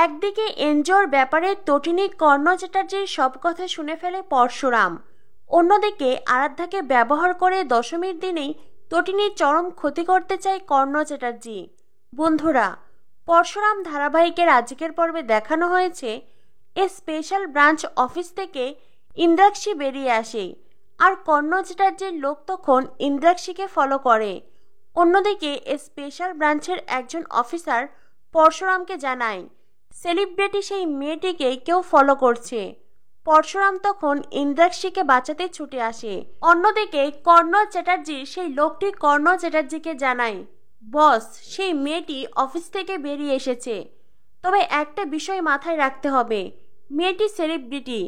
একদিকে এনজোর ব্যাপারে তটিনী কর্ণ চ্যাটার্জির সব কথা শুনে ফেলে পরশুরাম। অন্যদিকে আরাধ্যাকে ব্যবহার করে দশমীর দিনেই তটিনীর চরম ক্ষতি করতে চায় কর্ণ চ্যাটার্জি। বন্ধুরা, পরশুরাম ধারাবাহিকের আজকের পর্বে দেখানো হয়েছে এ স্পেশাল ব্রাঞ্চ অফিস থেকে ইন্দ্রাক্ষী বেরিয়ে আসে, আর কর্ণ চ্যাটার্জির লোক তখন ইন্দ্রাক্ষীকে ফলো করে। অন্যদিকে এ স্পেশাল ব্রাঞ্চের একজন অফিসার পরশুরামকে জানায় সেলিব্রিটি সেই মেয়েটিকে কেউ ফলো করছে। পরশুরাম তখন ইন্দ্রাক্ষীকে বাঁচাতে ছুটে আসে। অন্যদিকে কর্ণ চ্যাটার্জি সেই লোকটি কর্ণ চ্যাটার্জিকে জানায়, বস, সেই মেয়েটি অফিস থেকে বেরিয়ে এসেছে, তবে একটা বিষয় মাথায় রাখতে হবে, মেয়েটি সেলিব্রিটি,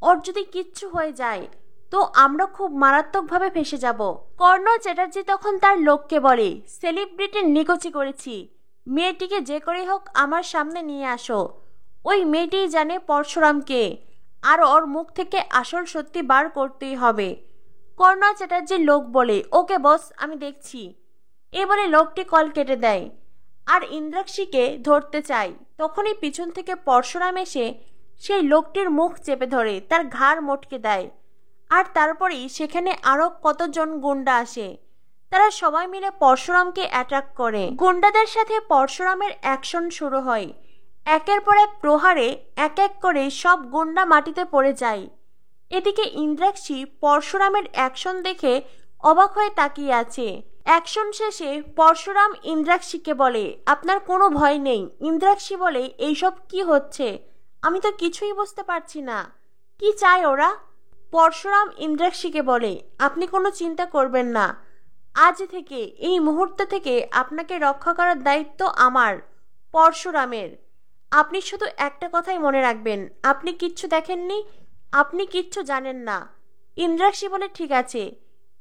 ওর যদি কিচ্ছু হয়ে যায় তো আমরা খুব মারাত্মকভাবে ফেসে যাব। কর্ণ চ্যাটার্জি তখন তার লোককে বলে, সেলিব্রিটির নিকুচি করেছি, মেয়েটিকে যে করে হোক আমার সামনে নিয়ে আসো। ওই মেয়েটিই জানে পরশুরামকে, আর ওর মুখ থেকে আসল সত্যি বার করতেই হবে। কর্ণ চ্যাটার্জির লোক বলে, ওকে বস, আমি দেখছি। এ বলে লোকটি কল কেটে দেয়। আর ইন্দ্রাক্ষীকে ধরতে চায়, তখনই পিছন থেকে পরশুরাম এসে সেই লোকটির মুখ চেপে ধরে তার ঘাড় মটকে দেয়। আর তারপরেই সেখানে আরো কতজন গুন্ডা আসে, তারা সবাই মিলে পরশুরামকে অ্যাটাক করে। গুন্ডাদের সাথে পরশুরামের অ্যাকশন শুরু হয়। একের পর এক প্রহারে এক এক করে সব গুন্ডা মাটিতে পড়ে যায়। এদিকে ইন্দ্রাক্ষী পরশুরামের অ্যাকশন দেখে অবাক হয়ে তাকিয়ে আছে। অ্যাকশন শেষে পরশুরাম ইন্দ্রাক্ষীকে বলে, আপনার কোনো ভয় নেই। ইন্দ্রাক্ষী বলে, এইসব কি হচ্ছে, আমি তো কিছুই বুঝতে পারছি না, কি চায় ওরা? পরশুরাম ইন্দ্রাক্ষীকে বলে, আপনি কোনো চিন্তা করবেন না, আজ থেকে এই মুহূর্ত থেকে আপনাকে রক্ষা করার দায়িত্ব আমার, পরশুরামের। আপনি শুধু একটা কথাই মনে রাখবেন, আপনি কিচ্ছু দেখেননি, আপনি কিচ্ছু জানেন না। ইন্দ্রাক্ষী বলে, ঠিক আছে।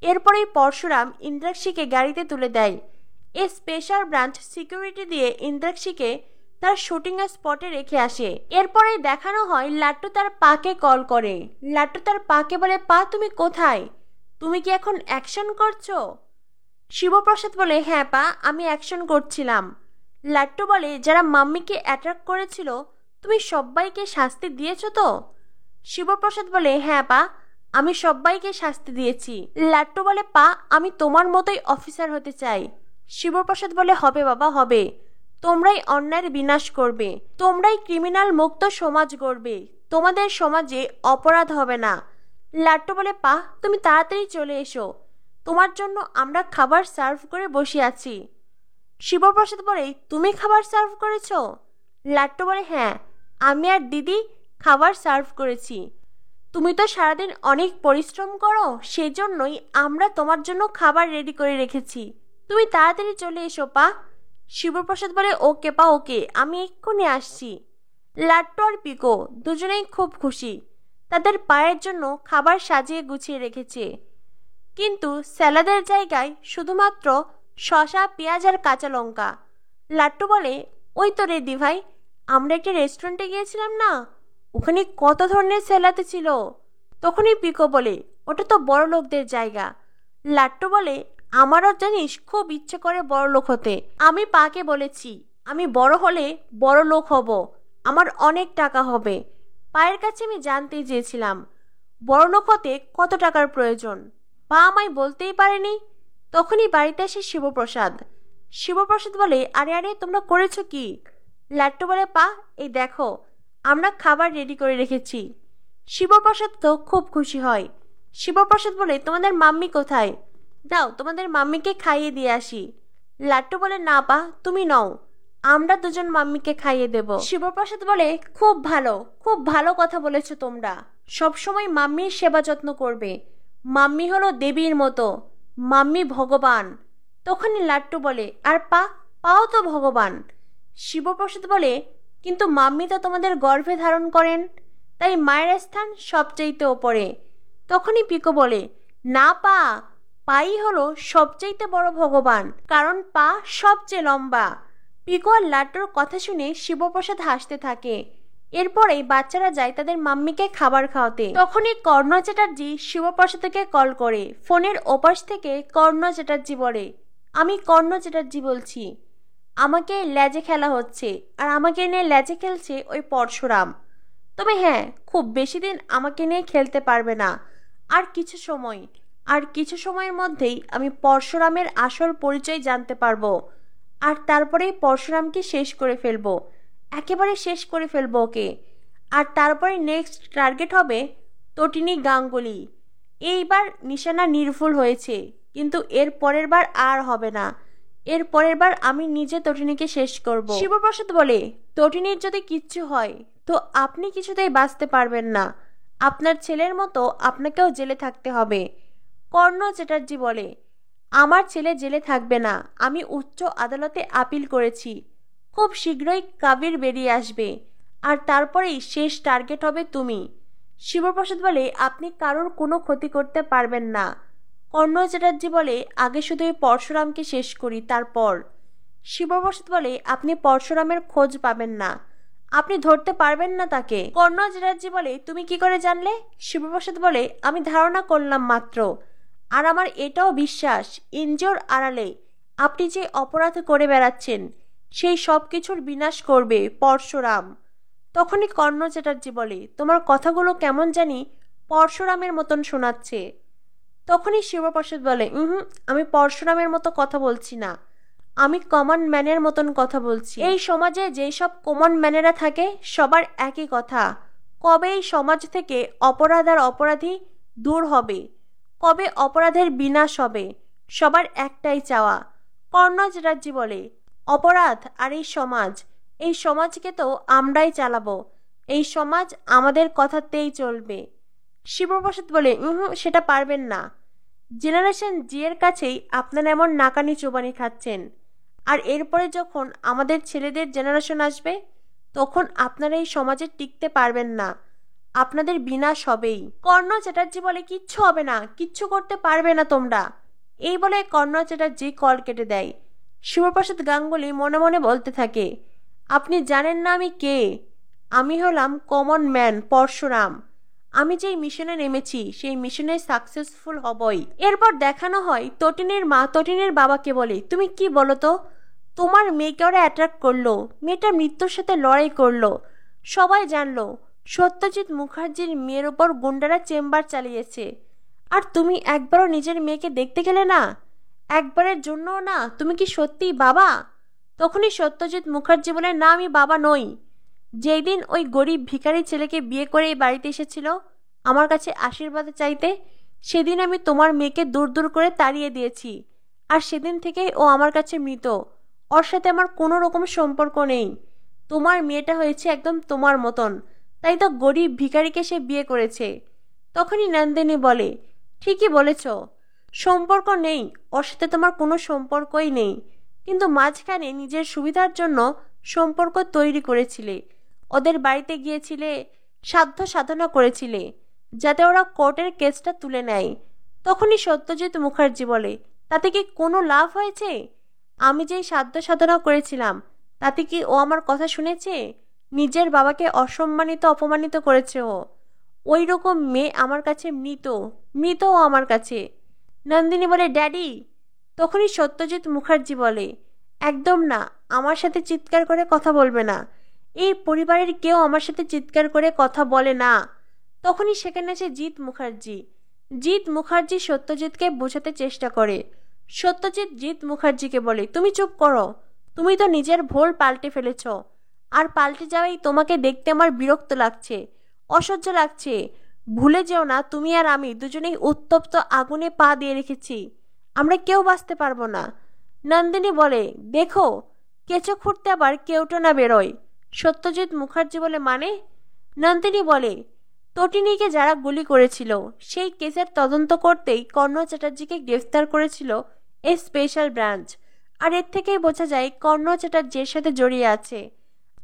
এরপরেই পরশুরাম ইন্দ্রাক্ষীকে গাড়িতে তুলে দেয়। এ স্পেশাল ব্রাঞ্চ সিকিউরিটি দিয়ে ইন্দ্রাক্ষীকে তার শুটিং স্পটে রেখে আসে। এরপরেই দেখানো হয় লাট্টু তার পাকে কল করে। লাট্টু তার পাকে বলে, পা তুমি কোথায়, তুমি কি এখন অ্যাকশন করছো? শিবপ্রসাদ বলে, হ্যাঁ পা, আমি অ্যাকশন করছিলাম। লাট্টু বলে, যারা মাম্মিকে অ্যাটাক করেছিল তুমি সবাইকে শাস্তি দিয়েছ তো? শিবপ্রসাদ বলে, হ্যাঁ পা, আমি সবাইকে শাস্তি দিয়েছি। লাট্টু বলে, পা, আমি তোমার মতোই অফিসার হতে চাই। শিবপ্রসাদ বলে, হবে বাবা, হবে। তোমরাই অন্যায়ের বিনাশ করবে, তোমরাই ক্রিমিনাল মুক্ত সমাজ গড়বে, তোমাদের সমাজে অপরাধ হবে না। লাট্টু বলে, পা, তুমি তাড়াতাড়ি চলে এসো, তোমার জন্য আমরা খাবার সার্ভ করে বসে আছি। শিবপ্রসাদ বলে, তুমি খাবার সার্ভ করেছ? লাট্টু বলে, হ্যাঁ, আমি আর দিদি খাবার সার্ভ করেছি। তুমি তো সারাদিন অনেক পরিশ্রম করো, সেজন্যই আমরা তোমার জন্য খাবার রেডি করে রেখেছি, তুমি তাড়াতাড়ি চলে এসো পা। শিবপ্রসাদ বলে, ওকে পা, ওকে, আমি এক্ষুনি আসছি। লাট্টু আর পিকো দুজনেই খুব খুশি, তাদের পায়ের জন্য খাবার সাজিয়ে গুছিয়ে রেখেছে। কিন্তু স্যালাদের জায়গায় শুধুমাত্র শসা, পেঁয়াজ আর কাঁচা লঙ্কা। লাট্টু বলে, ওই তো রেডি ভাই, আমরা একটা রেস্টুরেন্টে গিয়েছিলাম না, ওখানে কত ধরনের স্যালাদ ছিল। তখনই পিকো বলে, ওটা তো বড় লোকদের জায়গা। লাট্টু বলে, আমারও জানিস খুব ইচ্ছে করে বড় লোক হতে। আমি পাকে বলেছি, আমি বড় হলে বড় লোক হব, আমার অনেক টাকা হবে। পায়ের কাছে আমি জানতে চেয়েছিলাম বড় লোক হতে কত টাকার প্রয়োজন, পা আমায় বলতেই পারেনি। তখনই বাড়িতে আসে শিবপ্রসাদ। শিবপ্রসাদ বলে, আরে আরে, তোমরা করেছো কি? লাট্টু বলে, পা, এই দেখো, আমরা খাবার রেডি করে রেখেছি। শিবপ্রসাদ তো খুব খুশি হয়। শিবপ্রসাদ বলে, তোমাদের মাম্মি কোথায়? দাও, তোমাদের মাম্মিকে খাইয়ে দিয়ে আসি। লাট্টু বলে, না পা, তুমি নও, আমরা দুজন মাম্মিকে খাইয়ে দেব। শিবপ্রসাদ বলে, খুব ভালো, খুব ভালো কথা বলেছো তোমরা, সবসময় মাম্মির সেবা যত্ন করবে, মাম্মি হলো দেবীর মতো, মাম্মি ভগবান। তখনই লাট্টু বলে, আর পা, পাও তো ভগবান। শিবপ্রসাদ বলে, কিন্তু মাম্মি তো তোমাদের গর্ভে ধারণ করেন, তাই মায়ের স্থান সবচাইতে ওপরে। তখনই পিকো বলে, না পা, পাই হলো সবচাইতে বড় ভগবান, কারণ পা সবচেয়ে লম্বা। পিকো আর লাট্টুর কথা শুনে শিবপ্রসাদ হাসতে থাকে। এরপরেই বাচ্চারা যায় তাদের মাম্মিকে খাবার খাওয়াতে। তখনই কর্ণ চ্যাটার্জি শিবপ্রসাদকে কল করে। ফোনের ওপাশ থেকে কর্ণ চ্যাটার্জি বলে, আমি কর্ণ চ্যাটার্জি বলছি, আমাকে ল্যাজে খেলা হচ্ছে, আর আমাকে নিয়ে ল্যাজে খেলছে ওই পরশুরাম। তবে হ্যাঁ, খুব বেশি দিন আমাকে নিয়ে খেলতে পারবে না। আর কিছু সময়, আর কিছু সময়ের মধ্যেই আমি পরশুরামের আসল পরিচয় জানতে পারবো। আর তারপরেই পরশুরামকে শেষ করে ফেলবো, একেবারে শেষ করে ফেলবো ওকে। আর তারপরে নেক্সট টার্গেট হবে তটিনী গাঙ্গুলি। এইবার নিশানা নির্ভুল হয়েছে, কিন্তু এর পরের বার আর হবে না। এর পরের বার আমি নিজে তটিনীকে শেষ করব। শিবপ্রসাদ বলে, তটিনীর যদি কিচ্ছু হয় তো আপনি কিছুতেই বাঁচতে পারবেন না। আপনার ছেলের মতো আপনাকেও জেলে থাকতে হবে। কর্ণ চ্যাটার্জি বলে, আমার ছেলে জেলে থাকবে না। আমি উচ্চ আদালতে আপিল করেছি। খুব শীঘ্রই কাবির বেরিয়ে আসবে, আর তারপরেই শেষ টার্গেট হবে তুমি। শিবপ্রসাদ বলে, আপনি কারোর কোনো ক্ষতি করতে পারবেন না। কর্ণ চ্যাটার্জি বলে, আগে শুধু এই পরশুরামকে শেষ করি, তারপর। শিবপ্রসাদ বলে, আপনি পরশুরামের খোঁজ পাবেন না, আপনি ধরতে পারবেন না তাকে। কর্ণ চ্যাটার্জি বলে, তুমি কি করে জানলে? শিবপ্রসাদ বলে, আমি ধারণা করলাম মাত্র। আর আমার এটাও বিশ্বাস, এনজিওর আড়ালে আপনি যে অপরাধ করে বেড়াচ্ছেন সেই সব কিছুর বিনাশ করবে পরশুরাম। তখনই কর্ণ চ্যাটার্জি বলে, তোমার কথাগুলো কেমন জানি পরশুরামের মতন শোনাচ্ছে। তখনই শিবপ্রসাদ বলে, আমি পরশুরামের মতো কথা বলছি না, আমি কমন ম্যানের মতন কথা বলছি। এই সমাজে যেই সব কমন ম্যানেরা থাকে সবার একই কথা, কবে এই সমাজ থেকে অপরাধ আর অপরাধী দূর হবে, কবে অপরাধের বিনাশ হবে, সবার একটাই চাওয়া। কর্ণ চ্যাটার্জি বলে, অপরাধ আর এই সমাজ, এই সমাজকে তো আমরাই চালাবো, এই সমাজ আমাদের কথাতেই চলবে। শিবপ্রসাদ বলে, সেটা পারবেন না। জেনারেশন জি এর কাছেই আপনারা এমন নাকানি চোবানি খাচ্ছেন, আর এরপরে যখন আমাদের ছেলেদের জেনারেশন আসবে তখন আপনারা এই সমাজে টিকতে পারবেন না, আপনাদের বিনাশ হবেই। কর্ণ চ্যাটার্জি বলে, কিচ্ছু হবে না, কিচ্ছু করতে পারবে না তোমরা। এই বলে কর্ণ চ্যাটার্জি কল কেটে দেয়। শিবপ্রসাদ গাঙ্গুলি মনে মনে বলতে থাকে, আপনি জানেন না আমি কে? আমি হলাম কমন ম্যান পরশুরাম। আমি যেই মিশনে নেমেছি সেই মিশনে সাকসেসফুল হবই। এরপর দেখানো হয় তটিনীর মা তটিনীর বাবাকে বলে, তুমি কি বলো তো, তোমার মেয়েকে ওরা অ্যাট্রাক্ট করলো, মেয়েটা মৃত্যুর সাথে লড়াই করলো, সবাই জানলো সত্যজিৎ মুখার্জির মেয়ের ওপর গুন্ডারা চেম্বার চালিয়েছে, আর তুমি একবারও নিজের মেয়েকে দেখতে গেলে না, একবারের জন্যও না। তুমি কি সত্যিই বাবা? তখনই সত্যজিৎ মুখার্জি বলে, না আমি বাবা নই। যেই দিন ওই গরিব ভিখারি ছেলেকে বিয়ে করে এই বাড়িতে এসেছিল আমার কাছে আশীর্বাদ চাইতে, সেদিন আমি তোমার মেয়েকে দূর দূর করে তাড়িয়ে দিয়েছি, আর সেদিন থেকেই ও আমার কাছে মৃত। ওর সাথে আমার কোনো রকম সম্পর্ক নেই। তোমার মেয়েটা হয়েছে একদম তোমার মতন, তাই তো গরিব ভিখারিকে সে বিয়ে করেছে। তখনই নন্দিনী বলে, ঠিকই বলেছ, সম্পর্ক নেই, ওর সাথে তোমার কোনো সম্পর্কই নেই, কিন্তু মাঝখানে নিজের সুবিধার জন্য সম্পর্ক তৈরি করেছিলে, ওদের বাড়িতে গিয়েছিলে, সাধ্য সাধনা করেছিলে যাতে ওরা কোর্টের কেসটা তুলে নেয়। তখনই সত্যজিৎ মুখার্জি বলে, তাতে কি কোনো লাভ হয়েছে? আমি যেই সাধ্য সাধনা করেছিলাম তাতে কি ও আমার কথা শুনেছে? নিজের বাবাকে অসম্মানিত অপমানিত করেছে ও। ওই রকম মেয়ে আমার কাছে মৃত, মৃত ও আমার কাছে। নন্দিনী বলে, ড্যাডি। তখনই সত্যজিৎ মুখার্জি বলে, একদম না, আমার সাথে চিৎকার করে কথা বলবে না, এই পরিবারের কেউ আমার সাথে চিৎকার করে কথা বলে না। তখনই সেখানে আছে জিৎ মুখার্জি। জিৎ মুখার্জি সত্যজিৎকে বোঝাতে চেষ্টা করে। সত্যজিৎ জিৎ মুখার্জিকে বলে, তুমি চুপ করো, তুমি তো নিজের ভুল পাল্টে ফেলেছ, আর পাল্টে যাওয়াই তোমাকে দেখতে আমার বিরক্ত লাগছে, অসহ্য লাগছে। ভুলে যেও না তুমি আর আমি দুজনেই উত্তপ্ত আগুনে পা দিয়ে রেখেছি, আমরা কেউ বাঁচতে পারবো না। নন্দিনী বলে, দেখো কেঁচো খুঁড়তে আবার কেউটো না বেরোয়। সত্যজিৎ মুখার্জি বলে, মানে? নন্দিনী বলে, তটিনীকে যারা গুলি করেছিল সেই কেসের তদন্ত করতেই কর্ণ চ্যাটার্জিকে গ্রেফতার করেছিল এই স্পেশাল ব্রাঞ্চ, আর এর থেকেই বোঝা যায় কর্ণ চ্যাটার্জির সাথে জড়িয়ে আছে।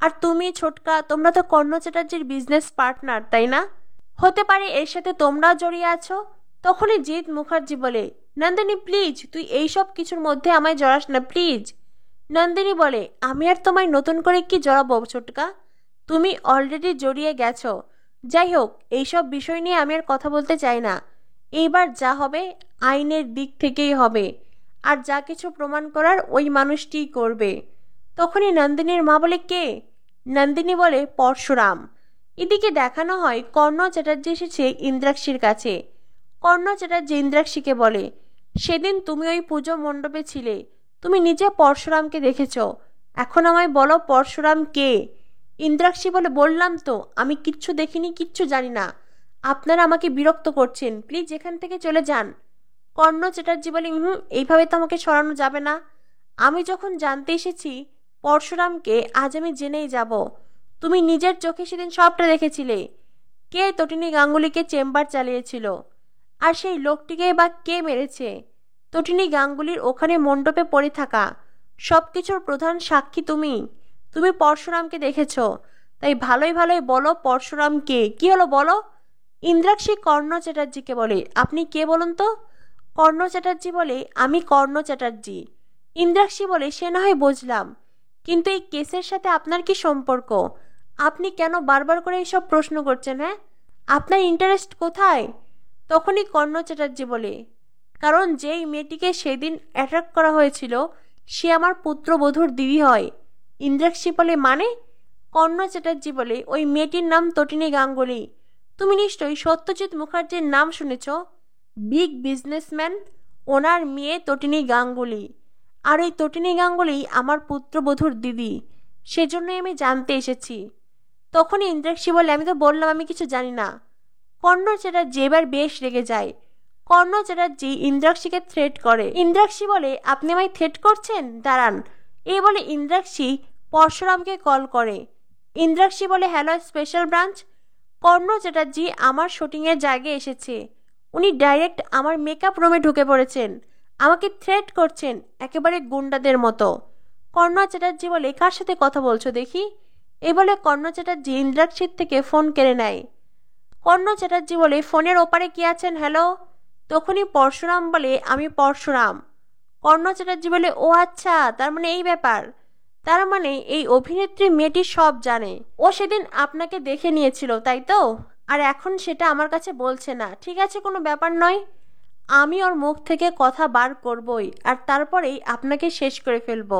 আর তুমি ছোটকা, তোমরা তো কর্ণ চ্যাটার্জির বিজনেস পার্টনার, তাই না? হতে পারে এর সাথে তোমরাও জড়িয়ে আছো। তখনই জিৎ মুখার্জি বলে, নন্দিনী প্লিজ, তুই এইসব কিছুর মধ্যে আমায় জড়াস না প্লিজ। নন্দিনী বলে, আমি আর তোমায় নতুন করে কি জড়াবো ছোটকা, তুমি অলরেডি জড়িয়ে গেছো। যাই হোক, এইসব বিষয় নিয়ে আমি আর কথা বলতে চাই না। এইবার যা হবে আইনের দিক থেকেই হবে, আর যা কিছু প্রমাণ করার ওই মানুষটিই করবে। তখনই নন্দিনীর মা বলে, কে? নন্দিনী বলে, পরশুরাম। এদিকে দেখানো হয় কর্ণ চ্যাটার্জি এসেছে ইন্দ্রাক্ষীর কাছে। কর্ণ চ্যাটার্জি ইন্দ্রাক্ষীকে বলে, সেদিন তুমি ওই পুজো মণ্ডপে ছিলে, তুমি নিজে পরশুরামকে দেখেছ, এখন আমায় বলো পরশুরাম কে? ইন্দ্রাক্ষী বলে, বললাম তো আমি কিচ্ছু দেখিনি, কিচ্ছু জানি না, আপনারা আমাকে বিরক্ত করছেন, প্লিজ এখান থেকে চলে যান। কর্ণ চ্যাটার্জি বলে, এইভাবে তো আমাকে সরানো যাবে না, আমি যখন জানতে এসেছি পরশুরামকে, আজ আমি জেনেই যাব। তুমি নিজের চোখে সেদিন সবটা দেখেছিলে, কে তটিনী গাঙ্গুলিকে চেম্বার চালিয়েছিল, আর সেই লোকটিকে বা কে মেরেছে। তটিনী গাঙ্গুলির ওখানে মণ্ডপে পড়ে থাকা সব কিছুর প্রধান সাক্ষী তুমি। তুমি পরশুরামকে দেখেছ, তাই ভালোই ভালোই বলো পরশুরাম কে, কি হলো বলো। ইন্দ্রাক্ষী কর্ণ চ্যাটার্জিকে বলে, আপনি কে বলুন তো? কর্ণ চ্যাটার্জি বলে, আমি কর্ণ চ্যাটার্জি। ইন্দ্রাক্ষী বলে, সে না হয় বুঝলাম, কিন্তু এই কেসের সাথে আপনার কি সম্পর্ক? আপনি কেন বারবার করে এইসব প্রশ্ন করছেন? হ্যাঁ, আপনার ইন্টারেস্ট কোথায়? তখনই কর্ণ চ্যাটার্জি বলে, কারণ যেই মেয়েটিকে সেদিন অ্যাট্রাক্ট করা হয়েছিল সে আমার পুত্রবধূর দিদি হয়। ইন্দ্রাক্ষী বলে, মানে? কর্ণ চ্যাটার্জি বলে, ওই মেয়েটির নাম তটিনী গাঙ্গুলি। তুমি নিশ্চয়ই সত্যজিৎ মুখার্জির নাম শুনেছ, বিগ বিজনেসম্যান, ওনার মেয়ে তটিনী গাঙ্গুলি। আর ওই তটিনী গাঙ্গুলি আমার পুত্রবধূর দিদি, সেজন্যই আমি জানতে এসেছি। তখনই ইন্দ্রাক্ষী বলে, আমি তো বললাম আমি কিছু জানি না। কর্ণ চ্যাটার্জি এবার বেশ রেগে যায়। কর্ণ চ্যাটার্জি ইন্দ্রাক্ষীকে থ্রেট করে। ইন্দ্রাক্ষী বলে, আপনি আমায় থ্রেট করছেন, দাঁড়ান। এই বলে ইন্দ্রাক্ষী পরশুরামকে কল করে। ইন্দ্রাক্ষী বলে, হ্যালো স্পেশাল ব্রাঞ্চ, কর্ণ চ্যাটার্জি আমার শুটিংয়ের জায়গায় এসেছে, উনি ডাইরেক্ট আমার মেকআপ রুমে ঢুকে পড়েছেন, আমাকে থ্রেট করছেন একেবারে গুন্ডাদের মতো। কর্ণ চ্যাটার্জি বলে, কার সাথে কথা বলছো দেখি? এই বলে কর্ণ চ্যাটার্জি ইন্দ্রাক্ষীর থেকে ফোন কেড়ে নেয়। কর্ণ চ্যাটার্জি বলে, ফোনের ওপারে কি আছেন, হ্যালো? তখনই পরশুরাম বলে, আমি পরশুরাম। কর্ণ চ্যাটার্জি বলে, ও আচ্ছা, তার মানে এই ব্যাপার, তার মানে এই অভিনেত্রী মেয়েটি সব জানে, ও সেদিন আপনাকে দেখে নিয়েছিল তাই তো, আর এখন সেটা আমার কাছে বলছে না, ঠিক আছে কোনো ব্যাপার নয়, আমি ওর মুখ থেকে কথা বার করবই, আর তারপরেই আপনাকে শেষ করে ফেলবো।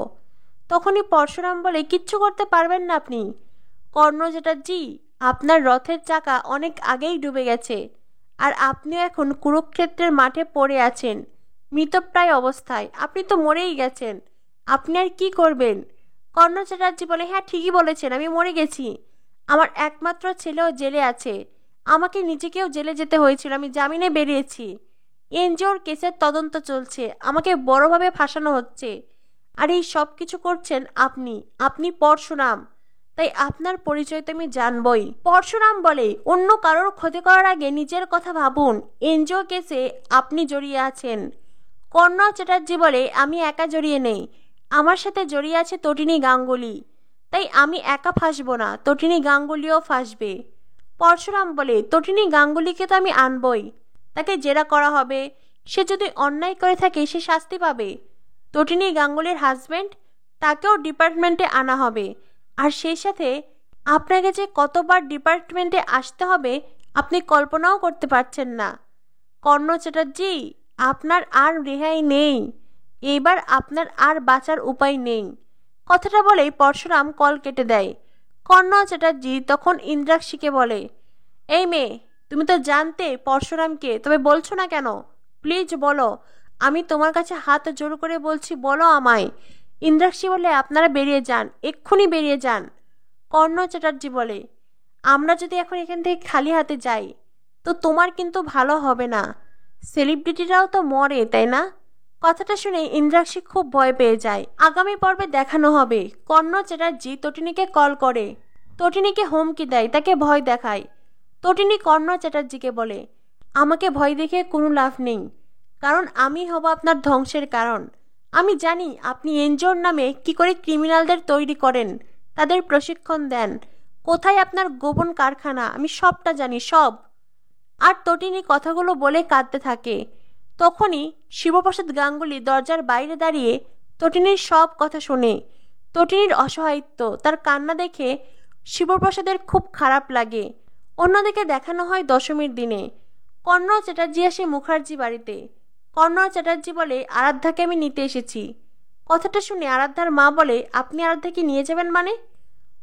তখনই পরশুরাম বলে, কিচ্ছু করতে পারবেন না আপনি। কর্ণ চ্যাটার্জি, আপনার রথের চাকা অনেক আগেই ডুবে গেছে, আর আপনিও এখন কুরুক্ষেত্রের মাঠে পড়ে আছেন মৃতপ্রায় অবস্থায়, আপনি তো মরেই গেছেন, আপনি আর কি করবেন? কর্ণ চ্যাটার্জি বলে, হ্যাঁ ঠিকই বলেছেন, আমি মরে গেছি, আমার একমাত্র ছেলেও জেলে আছে, আমাকে নিজেকেও জেলে যেতে হয়েছিল, আমি জামিনে বেরিয়েছি, এনজিওর কেসের তদন্ত চলছে, আমাকে বড়ভাবে ফাঁসানো হচ্ছে, আর এই সব কিছু করছেন আপনি, আপনি পরশুরাম, তাই আপনার পরিচয় তো আমি জানবই। পরশুরাম বলে, অন্য কারোর ক্ষতি করার আগে নিজের কথা ভাবুন, এনজিও কেসে আপনি জড়িয়ে আছেন। কর্ণ চ্যাটার্জি বলে, আমি একা জড়িয়ে নেই, আমার সাথে জড়িয়ে আছে তটিনী গাঙ্গুলি, তাই আমি একা ফাঁসবো না, তটিনী গাঙ্গুলিও ফাঁসবে। পরশুরাম বলে, তটিনী গাঙ্গুলিকে তো আমি আনবই, তাকে জেরা করা হবে, সে যদি অন্যায় করে থাকে সে শাস্তি পাবে। তটিনী গাঙ্গুলির হাজব্যান্ড, তাকেও ডিপার্টমেন্টে আনা হবে, আর সেই সাথে আপনাকে যে কতবার ডিপার্টমেন্টে আসতে হবে আপনি কল্পনাও করতে পারছেন না। কর্ণ চ্যাটার্জি, আপনার আর রেহাই নেই, এইবার আপনার আর বাঁচার উপায় নেই। কথাটা বলেই পরশুরাম কল কেটে দেয়। কর্ণ চ্যাটার্জি তখন ইন্দ্রাক্ষীকে বলে, এই মেয়ে, তুমি তো জানতে পরশুরামকে, তবে বলছো না কেন? প্লিজ বলো, আমি তোমার কাছে হাত জোর করে বলছি, বলো আমায়। ইন্দ্রাক্ষী বলে, আপনারা বেরিয়ে যান, এক্ষুনি বেরিয়ে যান। কর্ণ চ্যাটার্জি বলে, আমরা যদি এখন এখান থেকে খালি হাতে যাই তো তোমার কিন্তু ভালো হবে না, সেলিব্রিটিরাও তো মরে তাই না? কথাটা শুনে ইন্দ্রাক্ষী খুব ভয় পেয়ে যায়। আগামী পর্বে দেখানো হবে কর্ণ চ্যাটার্জি তটিনীকে কল করে, তটিনীকে হুমকি দেয়, তাকে ভয় দেখায়। তটিনী কর্ণ চ্যাটার্জিকে বলে, আমাকে ভয় দেখে কোনো লাভ নেই, কারণ আমি হব আপনার ধ্বংসের কারণ। আমি জানি আপনি এনজিওর নামে কি করে ক্রিমিনালদের তৈরি করেন, তাদের প্রশিক্ষণ দেন, কোথায় আপনার গোপন কারখানা, আমি সবটা জানি, সব। আর তটিনী কথাগুলো বলে কাঁদতে থাকে। তখনই শিবপ্রসাদ গাঙ্গুলি দরজার বাইরে দাঁড়িয়ে তটিনীর সব কথা শোনে। তটিনীর অসহায়িত্ব, তার কান্না দেখে শিবপ্রসাদের খুব খারাপ লাগে। অন্যদিকে দেখানো হয় দশমীর দিনে কর্ণ চ্যাটার্জি আসে মুখার্জি বাড়িতে। কর্ণ চ্যাটার্জি বলে, আরাধ্যাকে আমি নিতে এসেছি। কথাটা শুনে আরাধ্যার মা বলে, আপনি আরাধ্যাকে নিয়ে যাবেন মানে?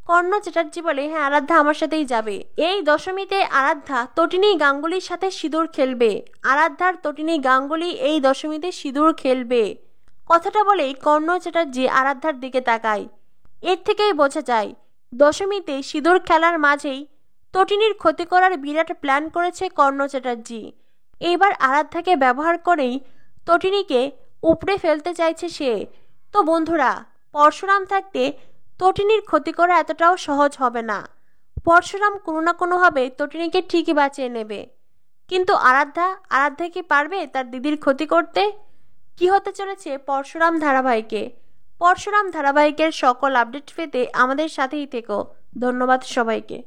কর্ণ চ্যাটার্জি বলে, হ্যাঁ, আরাধ্যা আমার সাথেই যাবে। এই দশমীতে আরাধ্যা তটিনী গাঙ্গুলির সাথে সিঁদুর খেলবে। আরাধ্যার তটিনী গাঙ্গুলি এই দশমীতে সিঁদুর খেলবে। কথাটা বলেই কর্ণ চ্যাটার্জি আরাধ্যার দিকে তাকায়। এর থেকেই বোঝা যায় দশমীতে সিঁদুর খেলার মাঝেই তটিনীর ক্ষতি করার বিরাট প্ল্যান করেছে কর্ণ চ্যাটার্জি। এইবার আরাধ্যাকে ব্যবহার করেই তটিনীকে উপড়ে ফেলতে চাইছে সে। তো বন্ধুরা, পরশুরাম থাকতে তটিনীর ক্ষতি করা এতটাও সহজ হবে না। পরশুরাম কোনো না কোনোভাবে তটিনীকে ঠিকই বাঁচিয়ে নেবে। কিন্তু আরাধ্যা কি পারবে তার দিদির ক্ষতি করতে? কি হতে চলেছে পরশুরাম ধারাবাহিকের সকল আপডেট পেতে আমাদের সাথেই থেকো। ধন্যবাদ সবাইকে।